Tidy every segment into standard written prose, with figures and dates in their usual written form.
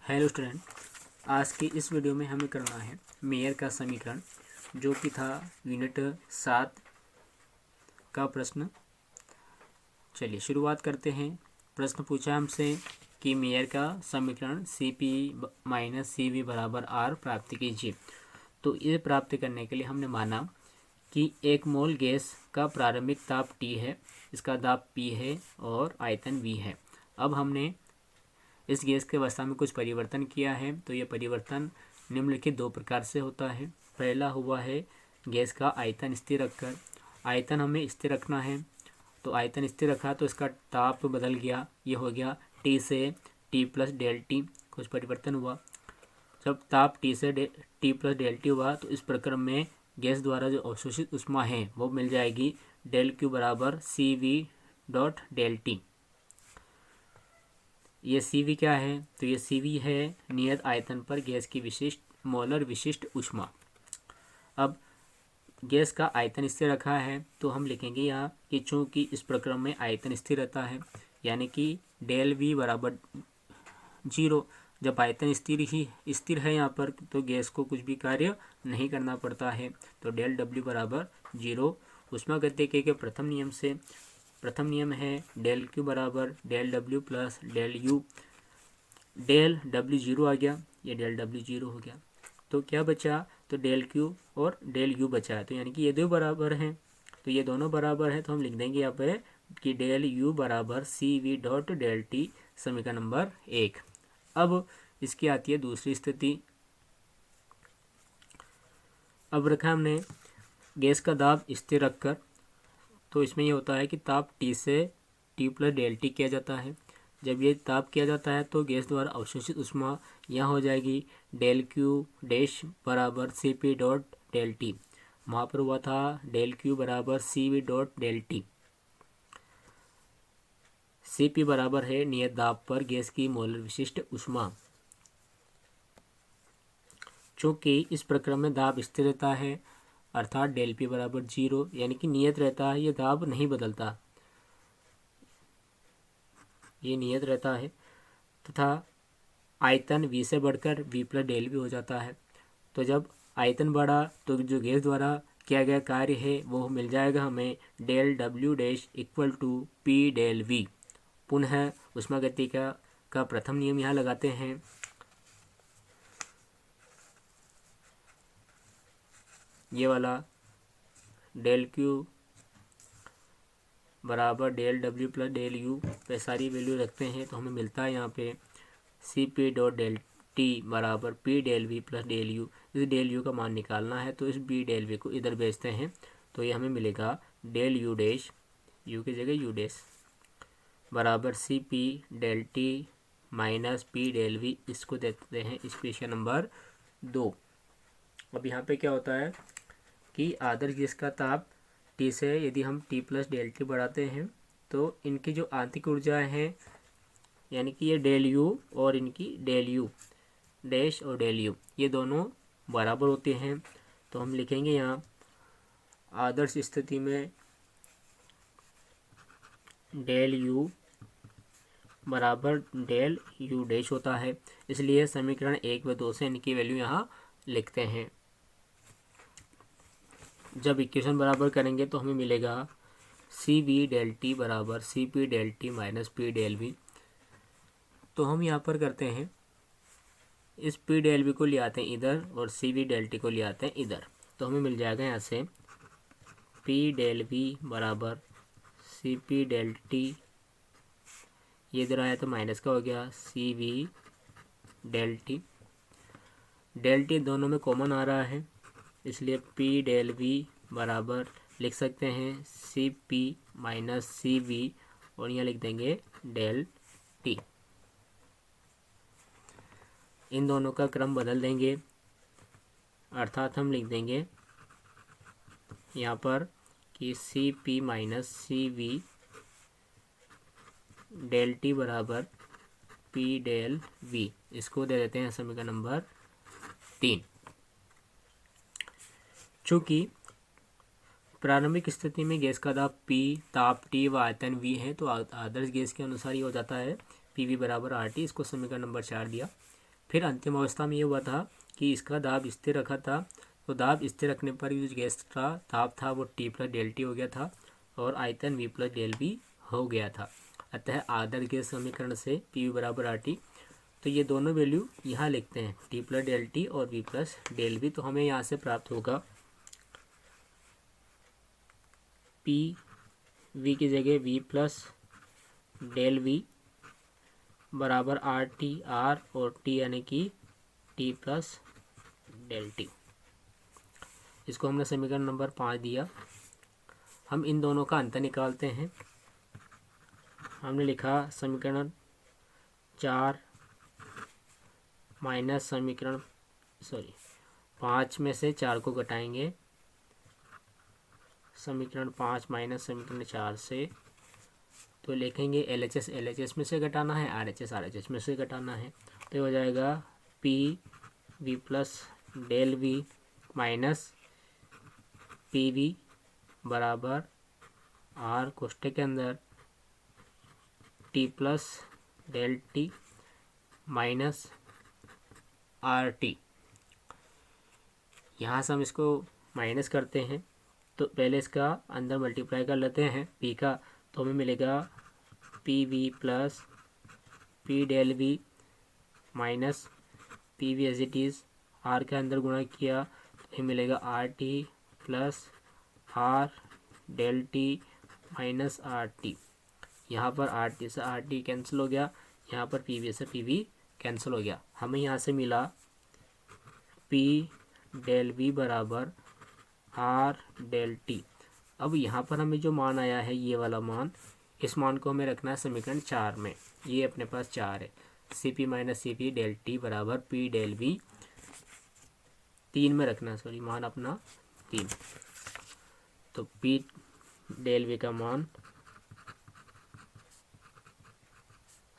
Hello student, आज की इस वीडियो में हमें करना है मेयर का समीकरण, जो कि था यूनिट 7 का प्रश्न। चलिए शुरुआत करते हैं। प्रश्न पूछा हमसे कि मेयर का समीकरण CP माइनस CV बराबर R प्राप्त कीजिए। तो ये प्राप्त करने के लिए हमने माना कि एक मोल गैस का प्रारंभिक ताप T है, इसका दाब P है और आयतन V है। अब हमने इस गैस के अवस्था में कुछ परिवर्तन किया है, तो यह परिवर्तन निम्नलिखित दो प्रकार से होता है। पहला हुआ है गैस का आयतन स्थिर रखकर। आयतन हमें स्थिर रखना है, तो आयतन स्थिर रखा तो इसका ताप बदल गया, ये हो गया T से T प्लस डेल टी, कुछ परिवर्तन हुआ। जब ताप T से T प्लस डेल टी हुआ तो इस प्रक्रम में गैस द्वारा जो अवशोषित ऊष्मा है वो मिल जाएगी डेल क्यू बराबर CV डॉट डेल टी। ये CV क्या है? तो ये CV है नियत आयतन पर गैस की विशिष्ट मोलर विशिष्ट ऊष्मा। अब गैस का आयतन स्थिर रखा है तो हम लिखेंगे यहाँ कि चूँकि इस प्रक्रम में आयतन स्थिर रहता है, यानी कि डेल V बराबर 0। जब आयतन स्थिर है यहाँ पर तो गैस को कुछ भी कार्य नहीं करना पड़ता है, तो डेल W बराबर 0। ऊष्मागतिकी के प्रथम नियम से प्रथम नियम है डेल Q बराबर del W plus del U। Del W 0 आ गया, ये डेल W 0 हो गया, तो क्या बचा? तो डेल Q और डेल U बचा है, तो यानी कि ये दो बराबर हैं, तो ये दोनों बराबर हैं, तो हम लिख देंगे यहाँ पे कि डेल U बराबर CV डॉट डेल टी, समीकरण नंबर 1। अब इसकी आती है दूसरी स्थिति। अब रखा हमने गैस का दाब स्थिर रखकर, तो इसमें ये होता है कि ताप T से T प्लस डेल टी किया जाता है। जब ये ताप किया जाता है तो गैस द्वारा अवशोषित ऊष्मा यहाँ हो जाएगी डेल क्यू डैश बराबर CP डॉट डेल टी। वहाँ पर हुआ था डेल क्यू बराबर CV dot del T. CP बराबर है नियत दाब पर गैस की मोलर विशिष्ट ऊष्मा। चूँकि इस प्रक्रम में दाब स्थिर रहता है, अर्थात डेल P बराबर 0, यानी कि नियत रहता है, ये दाब नहीं बदलता, ये नियत रहता है, तथा आयतन V से बढ़कर V प्लस डेल V हो जाता है। तो जब आयतन बढ़ा तो जो गैस द्वारा किया गया कार्य है वो मिल जाएगा हमें del W dash equal to P del V। पुनः ऊष्मागतिकी का प्रथम नियम यहाँ लगाते हैं। ये वाला डेल Q बराबर del W plus del U पे सारी वैल्यू रखते हैं, तो हमें मिलता है यहाँ पे CP डॉट डेल टी बराबर P del V plus del U। इस डेल U का मान निकालना है, तो इस B डेल V को इधर भेजते हैं, तो ये हमें मिलेगा डेल U डैश, U की जगह U डैश बराबर CP del T minus P del V। इसको देते हैं इक्वेशन नंबर 2। अब यहाँ पे क्या होता है कि आदर्श गैस का ताप T से यदि हम T प्लस डेल टी बढ़ाते हैं तो इनकी जो आंतरिक ऊर्जाएं हैं, यानी कि ये डेल U और इनकी डेल U डैश और डेल U, ये दोनों बराबर होते हैं। तो हम लिखेंगे यहाँ आदर्श स्थिति में डेल U बराबर डेल U डैश होता है, इसलिए समीकरण 1 व 2 से इनकी वैल्यू यहाँ लिखते हैं। जब इक्वेशन बराबर करेंगे तो हमें मिलेगा CV डेल टी बराबर CP del T minus P del V। तो हम यहाँ पर करते हैं, इस P डेल V को ले आते हैं इधर और CV डेल टी को ले आते हैं इधर, तो हमें मिल जाएगा यहाँ से P डेल V बराबर CP डेल टी, ये इधर आया तो माइनस का हो गया CV del T. Del T दोनों में कॉमन आ रहा है, इसलिए P डेल V बराबर लिख सकते हैं CP माइनस CV और यहाँ लिख देंगे डेल टी। इन दोनों का क्रम बदल देंगे, अर्थात हम लिख देंगे यहाँ पर कि CP minus CV del T बराबर P डेल V। इसको दे देते हैं समीकरण नंबर 3। चूँकि प्रारंभिक स्थिति में गैस का दाब P, ताप T व आयतन V है, तो आदर्श गैस के अनुसार ये हो जाता है PV बराबर RT। इसको समीकरण नंबर 4 दिया। फिर अंतिम अवस्था में ये हुआ था कि इसका दाब स्थिर रखा था, तो दाब स्थिर रखने पर जो गैस का दाब था वो T प्लस डेल टी हो गया था और आयतन V प्लस डेल वी हो गया था। अतः आदर्श गैस समीकरण से पी वी बराबर आर टी, तो ये दोनों वैल्यू यहाँ लिखते हैं T प्लस डेल टी और V प्लस डेल वी। तो हमें यहाँ से प्राप्त होगा पी वी की जगह V प्लस डेल वी बराबर आर टी, आर और टी यानी कि T प्लस डेल टी। इसको हमने समीकरण नंबर 5 दिया। हम इन दोनों का अंतर निकालते हैं। हमने लिखा समीकरण 4 माइनस समीकरण 5 में से 4 को घटाएंगे, समीकरण 5 माइनस समीकरण 4 से, तो लिखेंगे LHS LHS में से घटाना है, RHS RHS में से घटाना है, तो हो जाएगा P V plus del V minus P V बराबर आर कोष्ठक के अंदर T plus del T minus R T. यहाँ से हम इसको माइनस करते हैं, तो पहले इसका अंदर मल्टीप्लाई कर लेते हैं P का, तो हमें मिलेगा P V plus P del V minus P V as it is, R के अंदर गुणा किया तो ये मिलेगा R T plus R del T minus R T. यहाँ पर आर टी से आर टी कैंसिल हो गया, यहाँ पर पी वी से पी वी कैंसिल हो गया। हमें यहाँ से मिला पी डेल वी बराबर आर डेल टी। अब यहाँ पर हमें जो मान आया है ये वाला मान, इस मान को हमें रखना है समीकरण 4 में। ये अपने पास 4 है, C P minus C P del T बराबर पी डेल वी 3 में रखना है, मान अपना 3। तो पी डेल वी का मान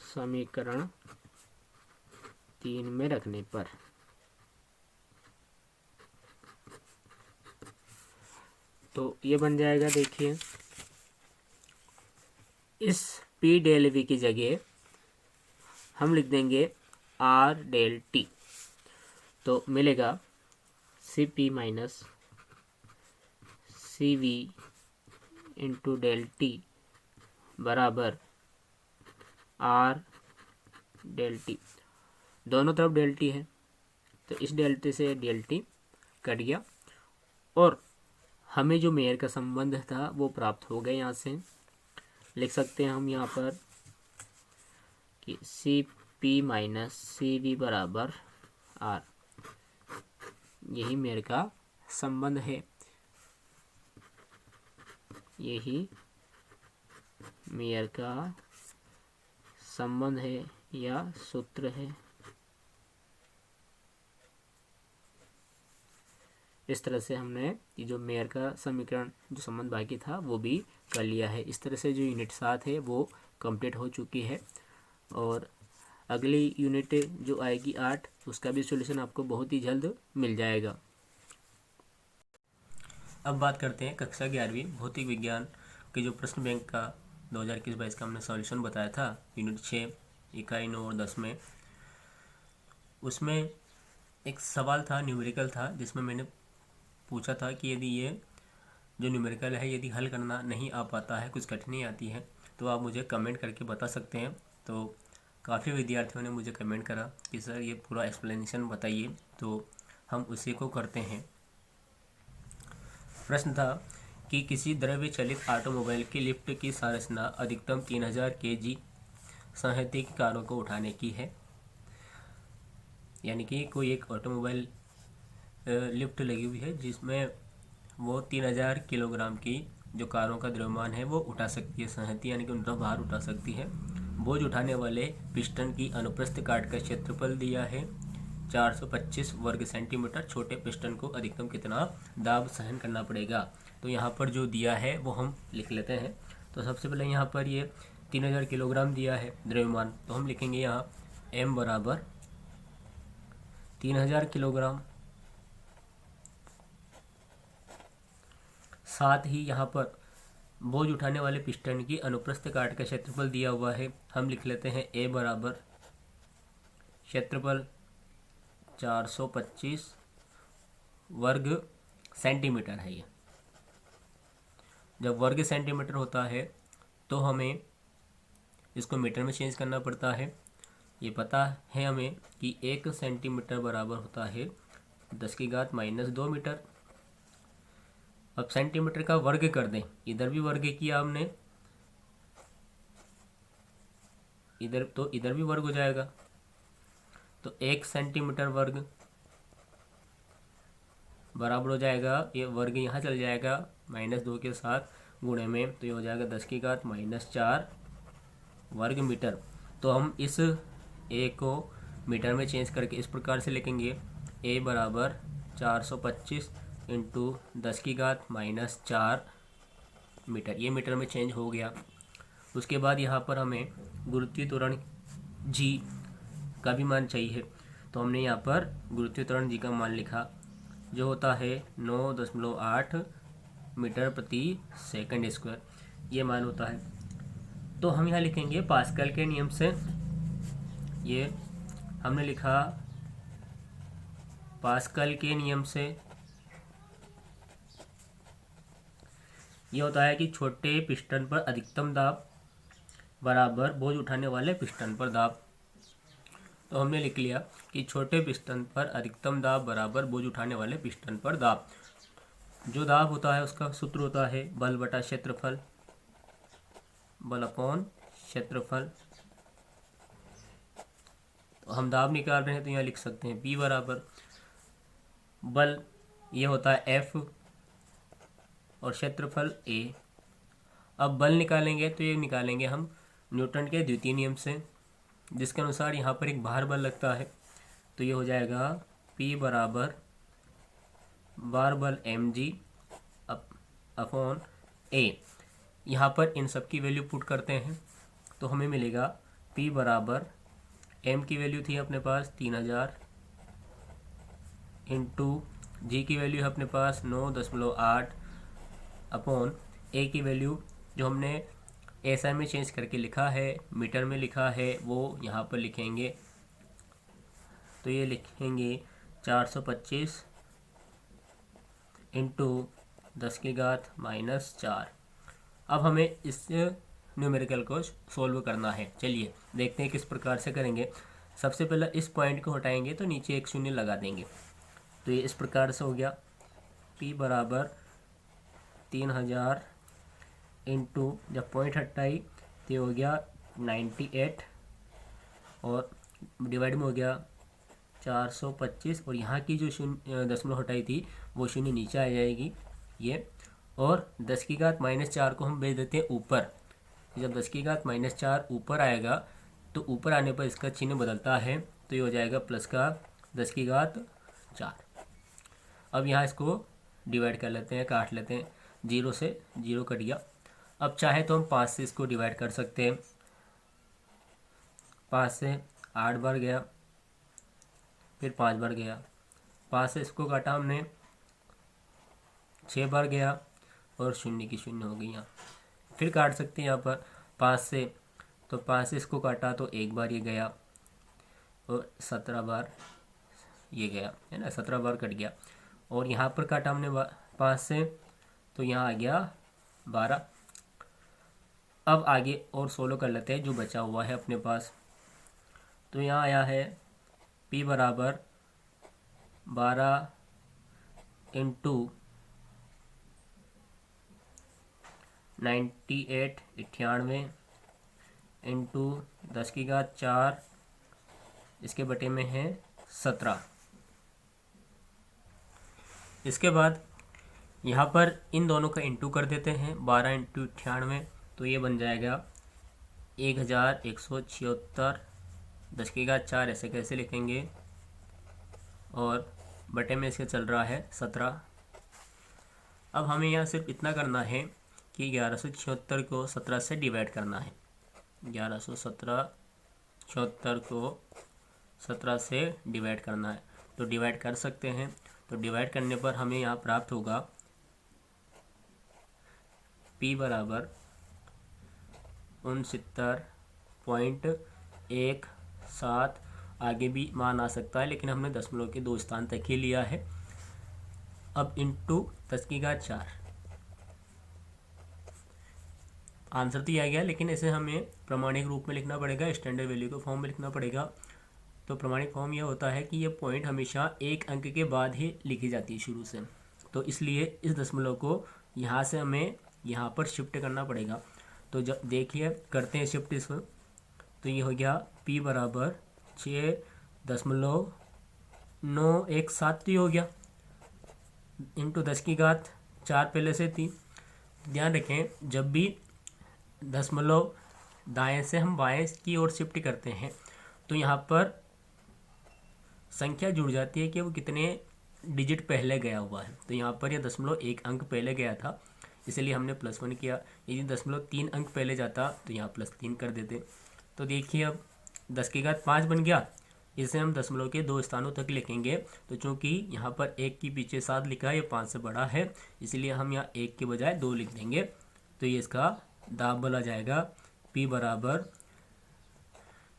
समीकरण 3 में रखने पर तो ये बन जाएगा। देखिए इस पी डेल वी की जगह हम लिख देंगे आर डेल टी, तो मिलेगा C P minus C V into del T बराबर आर डेल टी। दोनों तरफ डेल टी है, तो इस डेल टी से डेल टी कट गया और हमें जो मेयर का संबंध था वो प्राप्त हो गया। यहाँ से लिख सकते हैं हम यहाँ पर कि C P minus C V बराबर आर, यही मेयर का संबंध है, यही मेयर का संबंध है या सूत्र है। इस तरह से हमने ये जो मेयर का समीकरण जो संबंध बाकी था वो भी कर लिया है। इस तरह से जो यूनिट 7 है वो कंप्लीट हो चुकी है और अगली यूनिट जो आएगी 8 उसका भी सॉल्यूशन आपको बहुत ही जल्द मिल जाएगा। अब बात करते हैं कक्षा 11वीं भौतिक विज्ञान के जो प्रश्न बैंक का 2021-22 का हमने सॉल्यूशन बताया था यूनिट 6 इकाई 9 और 10 में। उसमें एक सवाल था, न्यूमेरिकल था, जिसमें मैंने पूछा था कि यदि ये जो न्यूमेरिकल है यदि हल करना नहीं आ पाता है, कुछ कठिनाई आती है, तो आप मुझे कमेंट करके बता सकते हैं। तो काफ़ी विद्यार्थियों ने मुझे कमेंट करा कि सर ये पूरा एक्सप्लेनेशन बताइए, तो हम उसी को करते हैं। प्रश्न था कि किसी द्रव्य चलित ऑटोमोबाइल की लिफ्ट की संरचना अधिकतम 3000 kg संहति की कारों को उठाने की है। यानी कि कोई एक ऑटोमोबाइल लिफ्ट लगी हुई है जिसमें वो 3000 किलोग्राम की जो कारों का द्रव्यमान है वो उठा सकती है, संहति यानी कि उनका भार उठा सकती है। बोझ उठाने वाले पिस्टन की अनुप्रस्थ काट का क्षेत्रफल दिया है 425 वर्ग सेंटीमीटर। छोटे पिस्टन को अधिकतम कितना दाब सहन करना पड़ेगा। तो यहाँ पर जो दिया है वो हम लिख लेते हैं। तो सबसे पहले यहाँ पर ये 3000 किलोग्राम दिया है द्रव्यमान, तो हम लिखेंगे यहाँ m बराबर 3000 किलोग्राम। साथ ही यहाँ पर बोझ उठाने वाले पिस्टन की अनुप्रस्थ काट का क्षेत्रफल दिया हुआ है, हम लिख लेते हैं a बराबर क्षेत्रफल 425 वर्ग सेंटीमीटर है। ये जब वर्ग सेंटीमीटर होता है तो हमें इसको मीटर में चेंज करना पड़ता है। ये पता है हमें कि 1 सेंटीमीटर बराबर होता है 10⁻² मीटर। अब सेंटीमीटर का वर्ग कर दें, इधर भी वर्ग किया हमने, इधर भी वर्ग हो जाएगा। तो 1 सेंटीमीटर वर्ग बराबर हो जाएगा, ये वर्ग यहाँ चल जाएगा -2 के साथ गुणे में, तो ये हो जाएगा 10⁻⁴ वर्ग मीटर। तो हम इस ए को मीटर में चेंज करके इस प्रकार से लिखेंगे, ए बराबर 425 इंटू 10⁻⁴ मीटर। ये मीटर में चेंज हो गया। उसके बाद यहाँ पर हमें गुरुत्वीय त्वरण जी का भी मान चाहिए, तो हमने यहाँ पर गुरुत्वीय त्वरण जी का मान लिखा, जो होता है 9.8 मीटर प्रति सेकंड स्क्वायर। ये मान होता है। तो हम यहाँ लिखेंगे पास्कल के नियम से, ये हमने लिखा पास्कल के नियम से ये होता है कि छोटे पिस्टन पर अधिकतम दाब बराबर बोझ उठाने वाले पिस्टन पर दाब। तो हमने लिख लिया कि छोटे पिस्टन पर अधिकतम दाब बराबर बोझ उठाने वाले पिस्टन पर दाब। जो दाब होता है उसका सूत्र होता है बल बटा क्षेत्रफल, बल अपॉन क्षेत्रफल। तो हम दाब निकाल रहे हैं तो यहाँ लिख सकते हैं P बराबर बल, ये होता है F, और क्षेत्रफल A। अब बल निकालेंगे तो ये निकालेंगे हम न्यूटन के द्वितीय नियम से, जिसके अनुसार यहाँ पर एक भार बल लगता है। तो ये हो जाएगा P बराबर भार बल mg अपॉन A। यहाँ पर इन सब की वैल्यू पुट करते हैं तो हमें मिलेगा P बराबर m की वैल्यू थी अपने पास 3000 इंटू जी की वैल्यू है अपने पास 9.8 अपॉन A की वैल्यू जो हमने SI में चेंज करके लिखा है, मीटर में लिखा है, वो यहाँ पर लिखेंगे। तो ये लिखेंगे 425 इंटू 10⁻⁴। अब हमें इस न्यूमेरिकल को सोल्व करना है। चलिए देखते हैं किस प्रकार से करेंगे। सबसे पहले इस पॉइंट को हटाएंगे तो नीचे एक शून्य लगा देंगे। तो ये इस प्रकार से हो गया, P बराबर 3000 इंटू, जब पॉइंट हटाई तो ये हो गया 98 और डिवाइड में हो गया 425, और यहाँ की जो शून्य दशमलव हटाई थी वो शून्य नीचे आ जाएगी ये, और 10⁻⁴ को हम भेज देते हैं ऊपर। जब 10⁻⁴ ऊपर आएगा तो ऊपर आने पर इसका चिन्ह बदलता है, तो ये हो जाएगा प्लस का 10⁻⁴। अब यहाँ इसको डिवाइड कर लेते हैं, काट लेते हैं, 0 से 0 कट गया। अब चाहे तो हम 5 से इसको डिवाइड कर सकते हैं। 5 से 8 बार गया, फिर 5 बार गया, 5 से इसको काटा हमने, 6 बार गया, और शून्य की शून्य हो गई यहाँ। फिर काट सकते हैं यहाँ पर 5 से, तो 5 से इसको काटा तो 1 बार ये गया, और 17 बार ये गया, है ना, 17 बार कट गया। और यहाँ पर काटा हमने 5 से, तो यहाँ आ गया 12। अब आगे और 16 कर लेते हैं जो बचा हुआ है अपने पास। तो यहाँ आया है P बराबर 12 इंटू 98 इंटू 10⁻⁴, इसके बटे में है 17। इसके बाद यहाँ पर इन दोनों का इंटू कर देते हैं, 12 इंटू 98, तो ये बन जाएगा 1176। 10⁻⁴ ऐसे कैसे लिखेंगे, और बटे में इसके चल रहा है 17। अब हमें यहाँ सिर्फ इतना करना है कि 1176 को 17 से डिवाइड करना है। 1176 को 17 से डिवाइड करना है, तो डिवाइड कर सकते हैं। तो डिवाइड करने पर हमें यहाँ प्राप्त होगा P बराबर 69.17, आगे भी मान आ सकता है, लेकिन हमने दशमलव के 2 स्थान तक ही लिया है। अब इंटू 10⁴ आंसर दिया गया, लेकिन इसे हमें प्रमाणिक रूप में लिखना पड़ेगा, स्टैंडर्ड वैल्यू के फॉर्म में लिखना पड़ेगा। तो प्रमाणिक फॉर्म यह होता है कि ये पॉइंट हमेशा एक अंक के बाद ही लिखी जाती है शुरू से, तो इसलिए इस दशमलव को यहाँ से हमें यहाँ पर शिफ्ट करना पड़ेगा। तो जब देखिए करते हैं शिफ्ट इसको, तो ये हो गया p बराबर 6.917 हो गया इंटू 10⁴ पहले से थी। ध्यान रखें जब भी दशमलव दाएं से हम बाएं की ओर शिफ्ट करते हैं तो यहाँ पर संख्या जुड़ जाती है कि वो कितने डिजिट पहले गया हुआ है। तो यहाँ पर यह दशमलव 1 अंक पहले गया था, इसलिए हमने +1 किया। यदि दशमलव 3 अंक पहले जाता तो यहाँ +3 कर देते। तो देखिए अब 10⁵ बन गया। इसे हम दशमलव के 2 स्थानों तक लिखेंगे। तो चूंकि यहाँ पर 1 के पीछे 7 लिखा है, ये 5 से बड़ा है, इसलिए हम यहाँ 1 के बजाय 2 लिख देंगे। तो ये इसका दाब बोला जाएगा p बराबर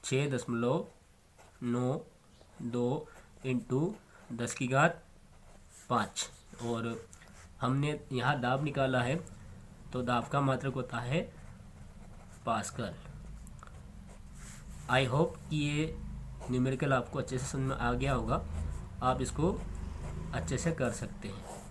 6.92 इंटू 10⁵ और हमने यहाँ दाब निकाला है, तो दाब का मात्रक होता है पास्कल। आई होप कि ये न्यूमेरिकल आपको अच्छे से समझ में आ गया होगा, आप इसको अच्छे से कर सकते हैं।